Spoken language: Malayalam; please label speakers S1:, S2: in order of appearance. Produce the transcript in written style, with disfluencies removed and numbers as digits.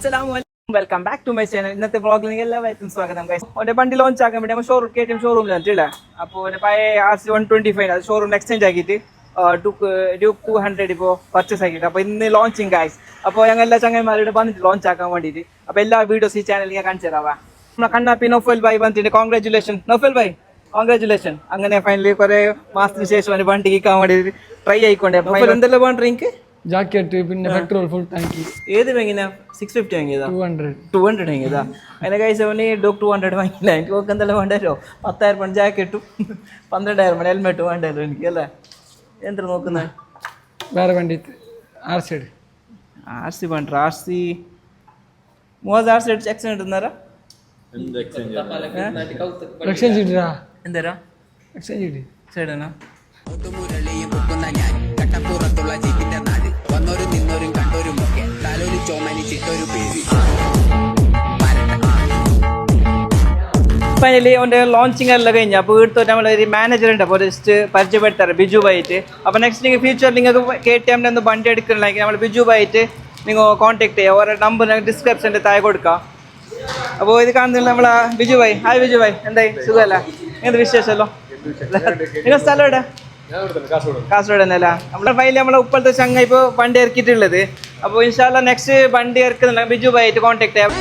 S1: Assalamualaikum, welcome back to my channel. ഇന്നത്തെ വ്ളോഗിൽ എല്ലാവർക്കും സ്വാഗതം ഗൈസ്. ഓന്റെ വണ്ടി ലോഞ്ച് ആക്കാൻ വേണ്ടി നമ്മൾ ഷോറൂം KTM ഷോറൂമിൽ വന്നിട്ടില്ല. അപ്പോൾ ഓന്റെ പഴയ RC125 അത് ഷോറൂമിൽ എക്സ്ചേഞ്ച് ആക്കിയിട്ട് ഡ്യൂക്ക് 200 ഇപ്പോൾ പർച്ചേസ് ആക്കിയിട്ട്. അപ്പോൾ ഇന്ന് ലോഞ്ചിങ് ഗൈസ്. അപ്പോൾ ഞങ്ങൾ എല്ലാ ചങ്ങന്മാരോട് വന്നിട്ട് ലോഞ്ച് ആക്കാൻ വേണ്ടിയിട്ട്. അപ്പോൾ എല്ലാ വീഡിയോസ് ഈ ചാനലിൽ ഞാൻ കാണിച്ചു തരാം. നമ്മളെ കണ്ണാപ്പി നൗഫൽ ഭായി വന്നിട്ട് കോൺഗ്രാറ്റുലേഷൻ നൗഫൽ ഭായി, കോൺഗ്രാറ്റുലേഷൻ. അങ്ങനെ ഫൈനലി കുറെ മാസത്തിന് ശേഷം അവന് വണ്ടി കിക്കാൻ വേണ്ടി ട്രൈ ആയിക്കൊണ്ടേ. അപ്പോൾ എന്തെല്ലാം വേണ്ട എനിക്ക്
S2: ജാക്കറ്റ് പിന്നെ പെട്രോൾ ഫുൾ ടാങ്കി
S1: ഏത് വാങ്ങിനാ 650 വാങ്ങിയതാ 200 വാങ്ങിയതാ. അതിനെ കഴിച്ച അവന് ഡോക്ക് 200 വാങ്ങിയില്ല. എനിക്ക് നോക്ക് എന്തെല്ലാം വേണ്ടല്ലോ 10,000 ജാക്കറ്റും 12,000 ഹെൽമെറ്റും വേണ്ടല്ലോ എനിക്ക് അല്ലേ. എന്താ നോക്കുന്നത്
S2: വേറെ വണ്ടി
S1: RC വേണ്ട RC മൂവാ RC എക്സ്ചേഞ്ച് ഇട്ടുന്നാരാ
S2: എക്സ്ചേഞ്ച്
S1: എന്താ
S2: എക്സ്ചേഞ്ച്
S1: സൈഡാ
S3: കട്ടപ്പുറത്തുള്ള ജീപ്പിന്റെ നാട് വന്നോരും നിന്നോരും കണ്ടോരും ഒക്കെ തലൊരു ചോമനി ചിട്ടൊരു പേര്.
S1: ഫൈനലി അവൻ്റെ ലോഞ്ചിങ് എല്ലാം കഴിഞ്ഞു. അപ്പോൾ വീട്ടിൽ നമ്മളൊരു മാനേജർ ഉണ്ട്. അപ്പോൾ ജസ്റ്റ് പരിചയപ്പെടുത്താറ് ബിജു ഭായിട്ട്. അപ്പോൾ നെക്സ്റ്റ് നിങ്ങൾ ഫ്യൂച്ചർ നിങ്ങൾക്ക് KTM ഒന്ന് വണ്ടി എടുക്കണമെങ്കിൽ നമ്മൾ ബിജു ഭായിട്ട് നിങ്ങൾ കോൺടാക്ട് ചെയ്യുക. ഓരോ നമ്പർ ഞങ്ങൾ ഡിസ്ക്രിപ്ഷൻ്റെ താഴെ കൊടുക്കാം. അപ്പോൾ ഇത് കാണുന്നില്ല നമ്മളെ ബിജു ഭായി. ഹായ് ബിജു ഭായി, എന്തായി സുഖമല്ല? എന്ത് വിശേഷമല്ലോ? നിങ്ങൾ സ്ഥലം എവിടെ? കാസർഗോഡ് തന്നെ അല്ല. നമ്മുടെ ഫൈനലി നമ്മളെ ഇപ്പോഴത്തെ ചങ്ങ ഇപ്പോൾ വണ്ടി ഇറക്കിയിട്ടുള്ളത്. അപ്പോൾ ഇൻഷാല്ല നെക്സ്റ്റ് വണ്ടി ഇറക്കുന്നില്ല ബിജു ഭായിട്ട് കോൺടാക്ട് ചെയ്യാം.